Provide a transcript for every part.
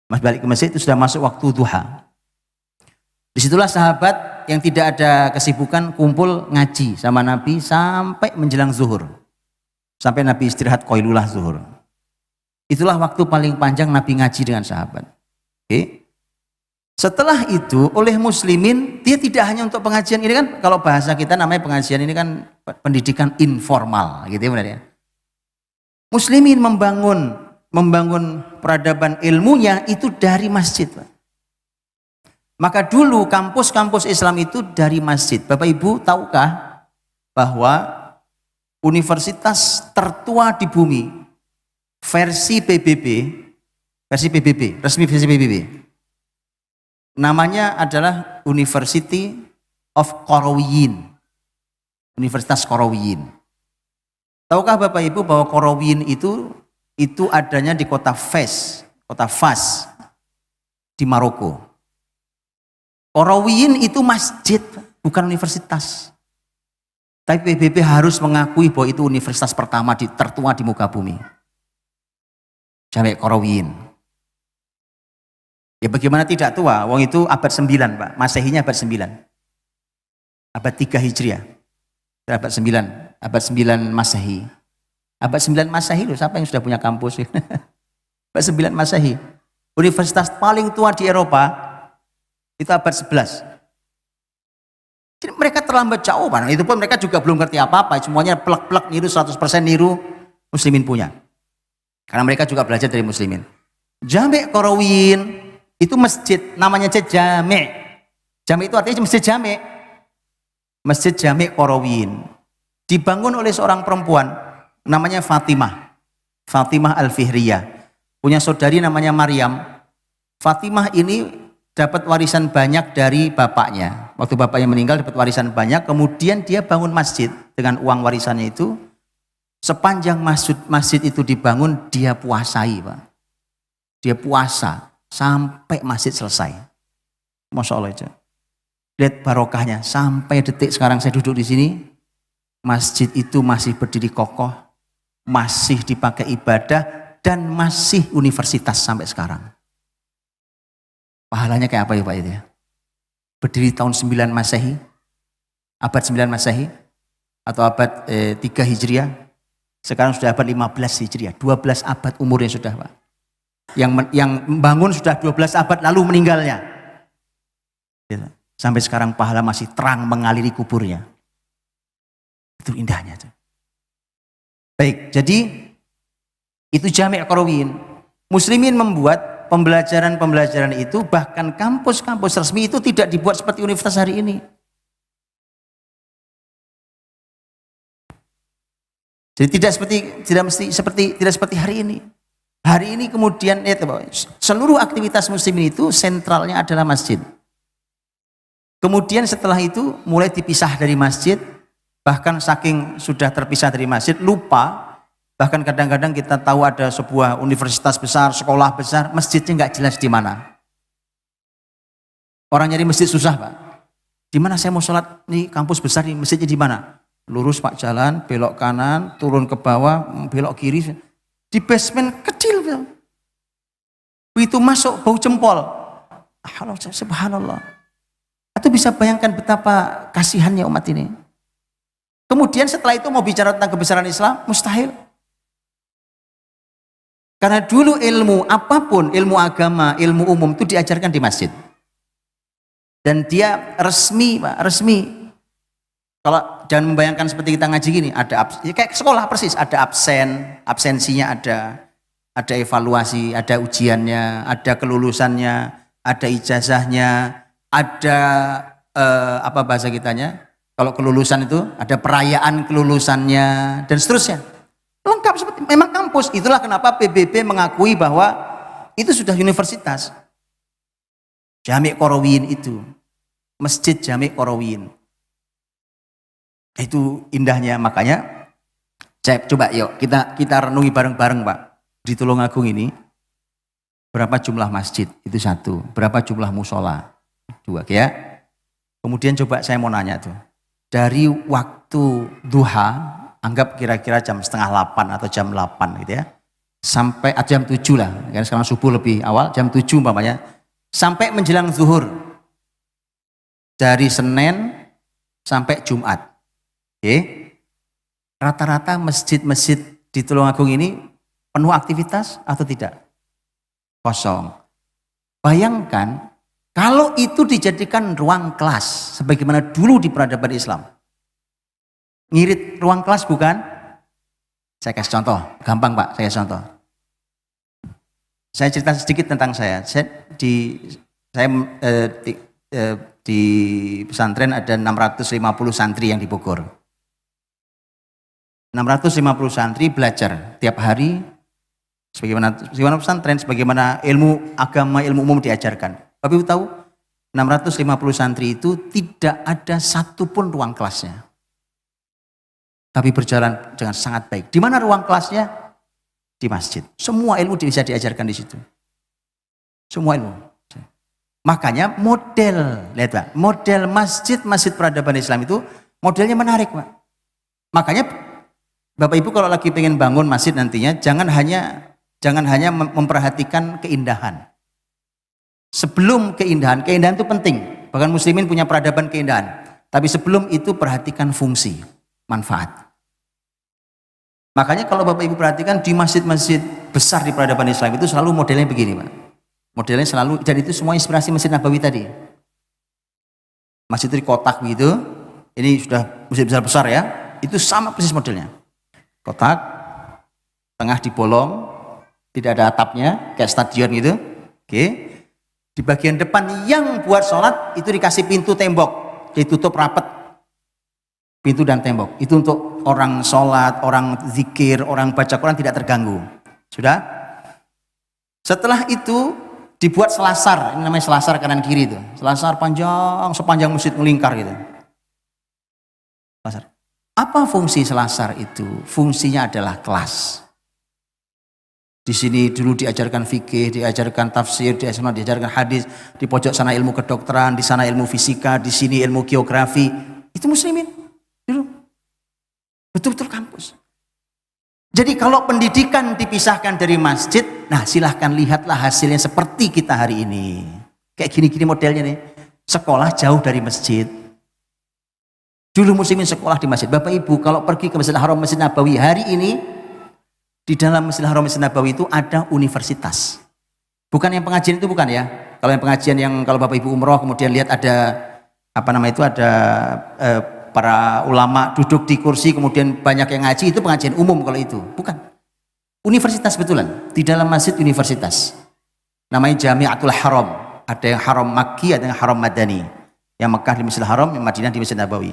Mas balik ke masjid itu sudah masuk waktu duha. Disitulah sahabat yang tidak ada kesibukan kumpul ngaji sama Nabi sampai menjelang zuhur. Sampai Nabi istirahat qailulah zuhur. Itulah waktu paling panjang Nabi ngaji dengan sahabat. Oke. Setelah itu oleh muslimin, dia tidak hanya untuk pengajian ini kan, kalau bahasa kita namanya pengajian ini kan pendidikan informal gitu ya benar ya. Muslimin membangun peradaban ilmunya itu dari masjid, Pak. Maka dulu kampus-kampus Islam itu dari masjid. Bapak Ibu tahukah bahwa universitas tertua di bumi versi PBB, resmi versi PBB, namanya adalah University of Qarawiyyin, Universitas Qarawiyyin. Tahukah Bapak Ibu bahwa Qarawiyyin itu adanya di kota Fas di Maroko. Qarawiyyin itu masjid, bukan universitas. Tapi PBB harus mengakui bahwa itu universitas pertama tertua di muka bumi. Jami' Qarawiyyin. Ya bagaimana tidak tua? Wong itu abad 9, Pak. Masehinya abad 9. Abad 3 Hijriah. Abad 9 Masehi. Abad 9 Masehi loh, siapa yang sudah punya kampus? Abad 9 Masehi. Universitas paling tua di Eropa itu abad 11. Jadi mereka terlambat jauh, Pak. Itu pun mereka juga belum ngerti apa-apa. Semuanya plek-plek niru 100% niru muslimin punya. Karena mereka juga belajar dari muslimin. Jami' Qarawiyyin itu masjid, namanya Jami'. Jami' itu artinya masjid Jami'. Masjid Jami' Qarawiyyin dibangun oleh seorang perempuan namanya Fatimah Al-Fihriyah. Punya saudari namanya Maryam. Fatimah ini dapat warisan banyak dari bapaknya. Waktu bapaknya meninggal dapat warisan banyak, kemudian dia bangun masjid dengan uang warisannya itu. Sepanjang masjid itu dibangun, dia puasai, Pak. Dia puasa sampai masjid selesai. Masya Allah itu. Lihat barokahnya, sampai detik sekarang saya duduk di sini, masjid itu masih berdiri kokoh, masih dipakai ibadah, dan masih universitas sampai sekarang. Pahalanya kayak apa ya Pak itu ya? Berdiri tahun 9 Masehi, abad 9 Masehi, atau abad 3 Hijriah, sekarang sudah abad 15 Hijriah, 12 abad umurnya sudah Pak. Yang membangun sudah 12 abad lalu meninggalnya. Sampai sekarang pahala masih terang mengaliri kuburnya. Itu indahnya. Baik, jadi itu Jami' Qarawiyyin. Muslimin membuat pembelajaran itu, bahkan kampus-kampus resmi itu tidak dibuat seperti universitas hari ini. Jadi tidak seperti hari ini. Hari ini kemudian seluruh aktivitas muslimin itu sentralnya adalah masjid. Kemudian setelah itu mulai dipisah dari masjid, bahkan saking sudah terpisah dari masjid lupa. Bahkan kadang-kadang kita tahu ada sebuah universitas besar, sekolah besar, masjidnya nggak jelas di mana. Orang nyari masjid susah, Pak. Di mana saya mau sholat? Nih kampus besar nih, masjidnya di mana? Lurus Pak jalan, belok kanan, turun ke bawah, belok kiri. Di basement kecil, Pak. Begitu masuk bau jempol. Subhanallah. Itu bisa bayangkan betapa kasihannya umat ini. Kemudian setelah itu mau bicara tentang kebesaran Islam, mustahil. Karena dulu ilmu apapun, ilmu agama, ilmu umum itu diajarkan di masjid. Dan dia resmi, Pak, resmi. Kalau jangan membayangkan seperti kita ngaji gini, ada kayak sekolah persis, ada absensinya ada evaluasi, ada ujiannya, ada kelulusannya, ada ijazahnya, ada apa bahasa kitanya? Kalau kelulusan itu ada perayaan kelulusannya dan seterusnya. Lengkap seperti memang kampus. Itulah kenapa PBB mengakui bahwa itu sudah universitas. Jami' Qarawiyyin itu, Masjid Jami' Qarawiyyin. Itu indahnya, makanya saya coba yuk kita renungi bareng-bareng Pak. Di Tulungagung ini berapa jumlah masjid? Itu satu. Berapa jumlah musola? Dua, ya. Kemudian coba saya mau nanya tuh. Dari waktu duha, anggap kira-kira jam 7:30 atau jam 8 gitu ya. sampai jam 7 lah, karena sekarang subuh lebih awal, jam 7 umpamanya, sampai menjelang zuhur. Dari Senin sampai Jumat. Oke. Rata-rata masjid-masjid di Tulungagung ini penuh aktivitas atau tidak? Kosong. Bayangkan kalau itu dijadikan ruang kelas, sebagaimana dulu di peradaban Islam. Ngirit ruang kelas bukan? Saya kasih contoh, gampang Pak, saya kasih contoh. Saya cerita sedikit tentang saya. Di pesantren ada 650 santri yang di Bogor. 650 santri belajar tiap hari sebagaimana pesantren, sebagaimana ilmu agama, ilmu umum diajarkan. Bapak Ibu tahu, 650 santri itu tidak ada satupun ruang kelasnya. Tapi berjalan dengan sangat baik. Di mana ruang kelasnya? Di masjid. Semua ilmu bisa diajarkan di situ. Semua ilmu. Makanya lihat Pak, model masjid peradaban Islam itu modelnya menarik Pak. Makanya Bapak Ibu kalau lagi pengen bangun masjid nantinya, jangan hanya memperhatikan keindahan. Sebelum keindahan itu penting. Bahkan muslimin punya peradaban keindahan. Tapi sebelum itu perhatikan fungsi, manfaat. Makanya kalau Bapak Ibu perhatikan di masjid-masjid besar di peradaban Islam itu selalu modelnya begini Pak. Modelnya selalu, dan itu semua inspirasi Masjid Nabawi tadi. Masjid itu di kotak begitu, ini sudah masjid besar-besar ya, itu sama persis modelnya. Kotak, tengah dibolong, tidak ada atapnya, kayak stadion gitu. Oke. Di bagian depan yang buat sholat, itu dikasih pintu tembok, ditutup rapat. Pintu dan tembok, itu untuk orang sholat, orang zikir, orang baca Quran tidak terganggu. Sudah? Setelah itu, dibuat selasar, ini namanya selasar kanan kiri itu. Selasar panjang, sepanjang masjid melingkar gitu. Selasar. Apa fungsi selasar itu? Fungsinya adalah kelas. Di sini dulu diajarkan fikih, diajarkan tafsir, diajarkan hadis, di pojok sana ilmu kedokteran, di sana ilmu fisika, di sini ilmu geografi. Itu muslimin dulu. Betul-betul kampus. Jadi kalau pendidikan dipisahkan dari masjid, nah silahkan lihatlah hasilnya seperti kita hari ini. Kayak gini-gini modelnya nih. Sekolah jauh dari masjid. Dulu muslimin sekolah di masjid. Bapak Ibu kalau pergi ke Masjidil Haram, Masjid Nabawi hari ini, di dalam Masjidil Haram, Masjid Nabawi itu ada universitas. Bukan yang pengajian itu bukan ya. Kalau yang pengajian yang kalau Bapak Ibu umroh kemudian lihat ada ada para ulama duduk di kursi kemudian banyak yang ngaji, itu pengajian umum kalau itu. Bukan. Universitas betulan. Di dalam masjid universitas. Namanya Jami'atul Haram. Ada yang Haram Makki, ada yang Haram Madani. Yang Mekah di Masjidil Haram, yang Madinah di Masjid Nabawi.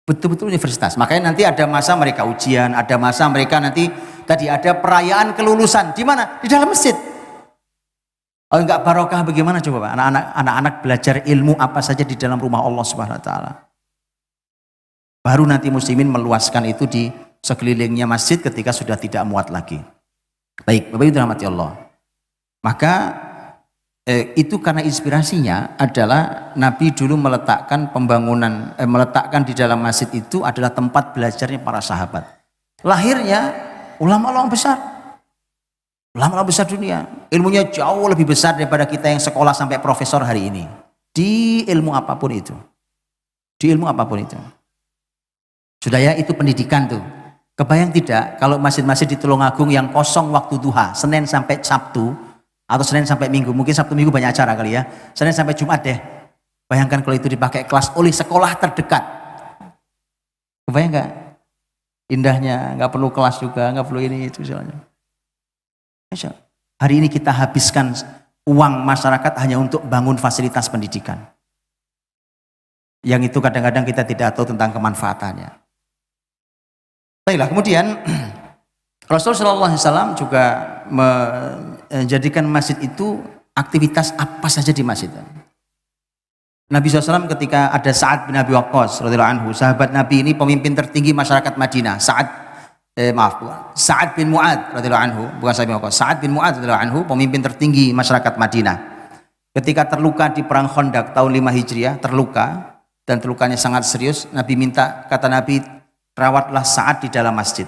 Betul-betul universitas. Makanya nanti ada masa mereka ujian, ada masa mereka nanti tadi ada perayaan kelulusan. Di mana? Di dalam masjid. Oh enggak barokah bagaimana coba Pak? Anak-anak belajar ilmu apa saja di dalam rumah Allah Subhanahu wa taala. Baru nanti muslimin meluaskan itu di sekelilingnya masjid ketika sudah tidak muat lagi. Baik, Bapak Ibu dirahmati Allah. Maka itu karena inspirasinya adalah Nabi dulu meletakkan meletakkan di dalam masjid itu adalah tempat belajarnya para sahabat. Lahirnya ulama-ulama besar. Ulama-ulama besar dunia. Ilmunya jauh lebih besar daripada kita yang sekolah sampai profesor hari ini. Di ilmu apapun itu. Di ilmu apapun itu. Sudah ya, itu pendidikan tuh. Kebayang tidak kalau masjid-masjid di Tulungagung yang kosong waktu duha, Senin sampai Sabtu, atau Senin sampai Minggu, mungkin Sabtu Minggu banyak acara kali ya, Senin sampai Jumat deh. Bayangkan kalau itu dipakai kelas oleh sekolah terdekat. Kebayang nggak? Indahnya, nggak perlu kelas juga, nggak perlu ini itu soalnya. Hari ini kita habiskan uang masyarakat hanya untuk bangun fasilitas pendidikan. Yang itu kadang-kadang kita tidak tahu tentang kemanfaatannya. Baiklah, kemudian Rasulullah SAW juga menjadikan masjid itu aktivitas apa saja di masjid. Nabi SAW ketika ada Sa'ad bin Abi Waqqas radhiyallahu anhu, sahabat Nabi ini pemimpin tertinggi masyarakat Madinah. Sa'ad bin Mu'ad radhiyallahu anhu, bukan Sa'ad bin Waqqas, Sa'ad bin Mu'ad radhiyallahu anhu, pemimpin tertinggi masyarakat Madinah. Ketika terluka di perang Khandaq tahun 5 Hijriah, terluka dan terlukanya sangat serius, Nabi minta, kata Nabi, rawatlah Sa'ad di dalam masjid.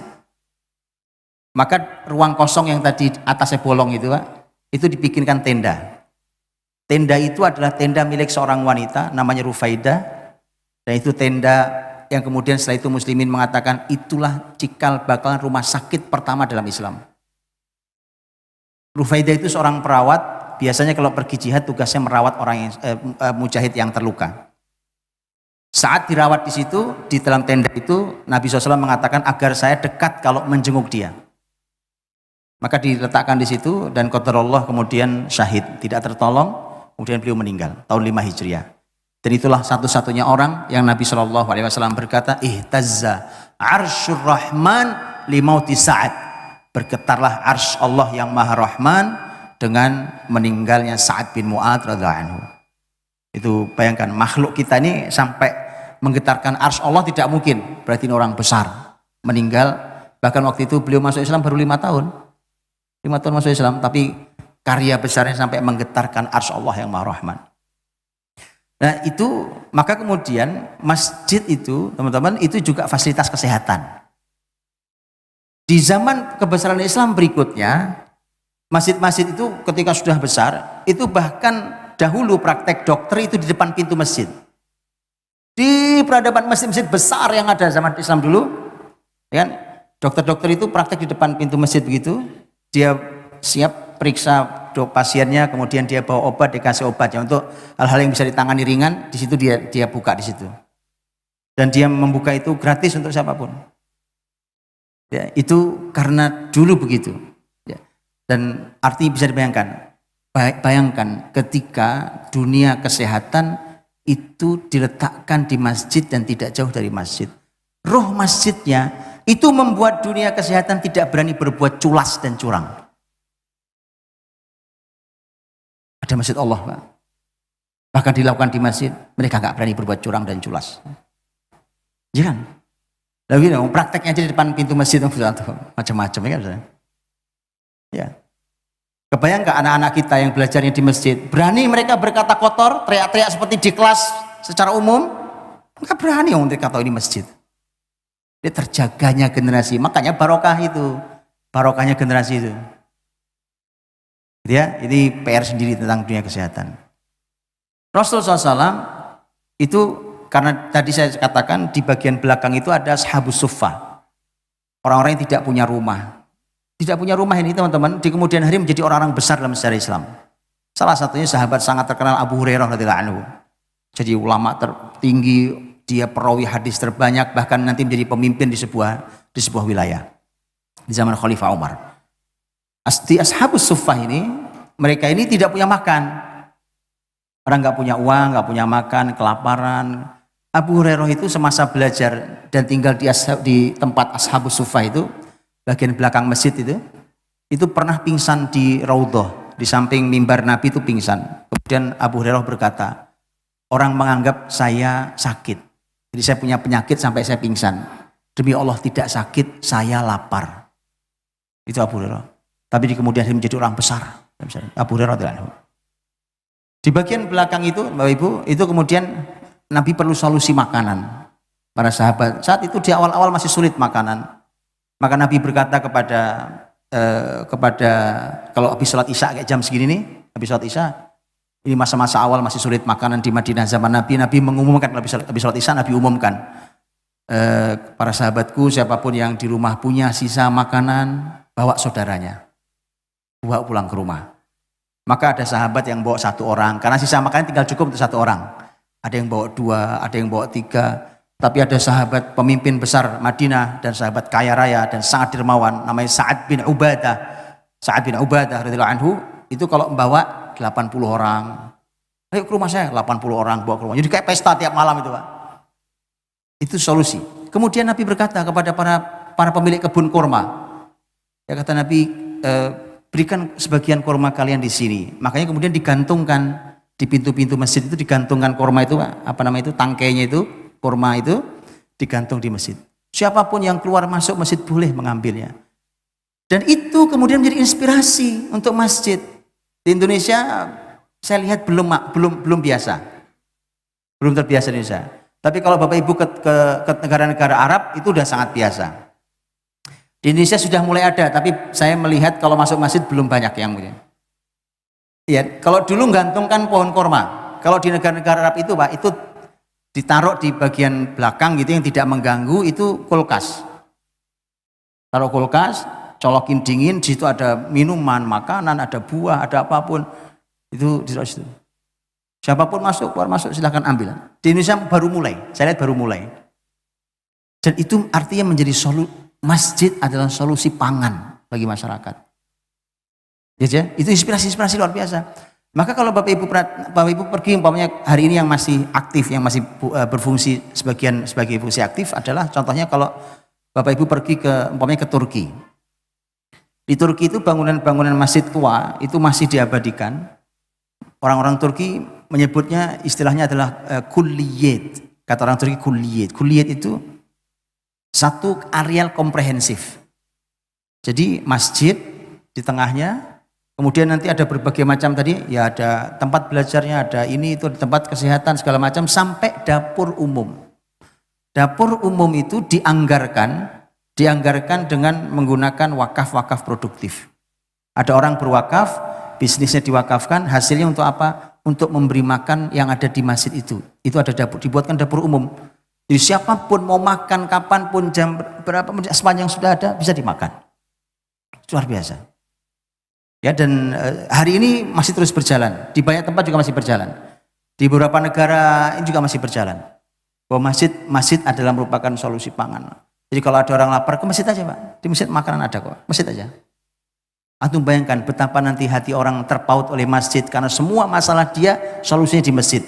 Maka ruang kosong yang tadi atasnya bolong itu Pak, itu dibikinkan tenda. Tenda itu adalah tenda milik seorang wanita namanya Rufaidah, dan itu tenda yang kemudian setelah itu muslimin mengatakan itulah cikal bakal rumah sakit pertama dalam Islam. Rufaidah itu seorang perawat, biasanya kalau pergi jihad tugasnya merawat orang yang mujahid yang terluka. Saat dirawat di situ, di dalam tenda itu, Nabi SAW mengatakan agar saya dekat kalau menjenguk dia. Maka diletakkan di situ dan qadarullah kemudian syahid, tidak tertolong, kemudian beliau meninggal tahun 5 Hijriah. Dan itulah satu-satunya orang yang Nabi SAW berkata, ihtazza arsyur rahman limauti Sa'ad. Bergetarlah arsy Allah yang maha rahman dengan meninggalnya Sa'ad bin Mu'adz radhiyallahu anhu. Itu bayangkan, makhluk kita ini sampai menggetarkan arsy Allah tidak mungkin, berarti ini orang besar meninggal. Bahkan waktu itu beliau masuk Islam baru 5 tahun 5 tahun masuk Islam, tapi karya besarnya sampai menggetarkan arsy Allah yang maha rahman. Nah itu, maka kemudian masjid itu teman-teman itu juga fasilitas kesehatan. Di zaman kebesaran Islam berikutnya, masjid-masjid itu ketika sudah besar, itu bahkan dahulu praktek dokter itu di depan pintu masjid. Di peradaban masjid-masjid besar yang ada zaman Islam dulu, ya kan, dokter-dokter itu praktek di depan pintu masjid begitu, dia siap periksa pasiennya, kemudian dia bawa obat, dikasih obat ya untuk hal-hal yang bisa ditangani ringan, di situ dia buka di situ. Dan dia membuka itu gratis untuk siapapun. Ya, itu karena dulu begitu. Ya. Dan arti bisa dibayangkan. Bayangkan ketika dunia kesehatan itu diletakkan di masjid dan tidak jauh dari masjid. Roh masjidnya itu membuat dunia kesehatan tidak berani berbuat culas dan curang. Ada masjid Allah, Pak. Bahkan dilakukan di masjid, mereka nggak berani berbuat curang dan culas. Jangan. Lalu prakteknya aja di depan pintu masjid macam-macam ya kan? Ya. Kebayang nggak anak-anak kita yang belajarnya di masjid, berani mereka berkata kotor, teriak-teriak seperti di kelas secara umum? Nggak berani untuk kata ini masjid. Dia terjaganya generasi, makanya barokah itu, barokahnya generasi itu. Ya, ini PR sendiri tentang dunia kesehatan. Rasulullah SAW itu karena tadi saya katakan di bagian belakang itu ada ashabus suffah, orang-orang yang tidak punya rumah. Tidak punya rumah ini teman-teman, di kemudian hari menjadi orang-orang besar dalam sejarah Islam. Salah satunya sahabat sangat terkenal Abu Hurairah radhiyallahu anhu. Jadi ulama tertinggi, dia perawi hadis terbanyak, bahkan nanti menjadi pemimpin di sebuah wilayah di zaman Khalifah Umar. Di ashabus suffah ini, mereka ini tidak punya makan. Orang nggak punya uang, nggak punya makan, kelaparan. Abu Hurairah itu semasa belajar dan tinggal di tempat ashabus suffah itu, bagian belakang masjid itu pernah pingsan di raudhah, di samping mimbar Nabi itu pingsan. Kemudian Abu Hurairah berkata, orang menganggap saya sakit, jadi saya punya penyakit sampai saya pingsan. Demi Allah tidak sakit, saya lapar. Itu Abu Hurairah. Tapi di kemudian hari menjadi orang besar. Abu Hurairah radhiyallahu anhu. Di bagian belakang itu, Bapak Ibu, itu kemudian Nabi perlu solusi makanan. Para sahabat saat itu di awal-awal masih sulit makanan. Maka Nabi berkata kepada kalau habis sholat isya kayak jam segini nih, habis sholat isya, ini masa-masa awal masih sulit makanan di Madinah zaman Nabi. Nabi mengumumkan habis sholat isya, Nabi umumkan, para sahabatku siapapun yang di rumah punya sisa makanan, bawa saudaranya, bawa pulang ke rumah. Maka ada sahabat yang bawa 1 orang, karena sisa makanan tinggal cukup untuk 1 orang. Ada yang bawa 2, ada yang bawa 3. Tapi ada sahabat pemimpin besar Madinah dan sahabat kaya raya dan sangat dermawan, namanya Sa'ad bin Ubadah. Sa'ad bin Ubadah radhiyallahu anhu itu kalau membawa 80 orang. Ayo ke rumah saya, 80 orang bawa ke rumah. Jadi kayak pesta tiap malam itu, Pak. Itu solusi. Kemudian Nabi berkata kepada para pemilik kebun kurma. Ya kata Nabi, berikan sebagian kurma kalian di sini. Makanya kemudian digantungkan di pintu-pintu masjid itu, digantungkan kurma itu, apa namanya itu, tangkainya itu, kurma itu digantung di masjid. Siapapun yang keluar masuk masjid boleh mengambilnya. Dan itu kemudian menjadi inspirasi untuk masjid. Di Indonesia saya lihat belum biasa. Belum terbiasa di Indonesia. Tapi kalau Bapak Ibu ke negara-negara Arab itu udah sangat biasa. Di Indonesia sudah mulai ada, tapi saya melihat kalau masuk masjid belum banyak yang mulia. Ya, kalau dulu gantungkan pohon korma. Kalau di negara-negara Arab itu Pak, itu ditaruh di bagian belakang gitu yang tidak mengganggu, itu kulkas. Taruh kulkas, colokin dingin, di situ ada minuman, makanan, ada buah, ada apapun. Itu di situ. Siapapun masuk, keluar masuk silahkan ambil. Di Indonesia baru mulai, saya lihat baru mulai. Dan itu artinya menjadi masjid adalah solusi pangan bagi masyarakat. Ya, itu inspirasi luar biasa. Maka kalau Bapak Ibu pergi umpamanya hari ini yang masih aktif, yang masih berfungsi sebagai fungsi aktif adalah contohnya kalau Bapak Ibu pergi umpamanya ke Turki. Di Turki itu bangunan-bangunan masjid tua itu masih diabadikan. Orang-orang Turki menyebutnya istilahnya adalah kulliyat. Kata orang Turki kulliyat. Kulliyat itu satu areal komprehensif. Jadi masjid di tengahnya, kemudian nanti ada berbagai macam tadi, ya ada tempat belajarnya, ada ini itu tempat kesehatan segala macam sampai dapur umum. Dapur umum itu dianggarkan dengan menggunakan wakaf-wakaf produktif. Ada orang berwakaf, bisnisnya diwakafkan, hasilnya untuk apa? Untuk memberi makan yang ada di masjid itu. Itu ada dapur, dibuatkan dapur umum. Jadi siapapun mau makan kapanpun jam berapa sepanjang sudah ada bisa dimakan. Luar biasa. Ya, dan hari ini masih terus berjalan. Di banyak tempat juga masih berjalan. Di beberapa negara ini juga masih berjalan. Bahwa masjid adalah merupakan solusi pangan. Jadi kalau ada orang lapar ke masjid aja Pak. Di masjid makanan ada kok. Masjid aja. Antum bayangkan betapa nanti hati orang terpaut oleh masjid karena semua masalah dia solusinya di masjid.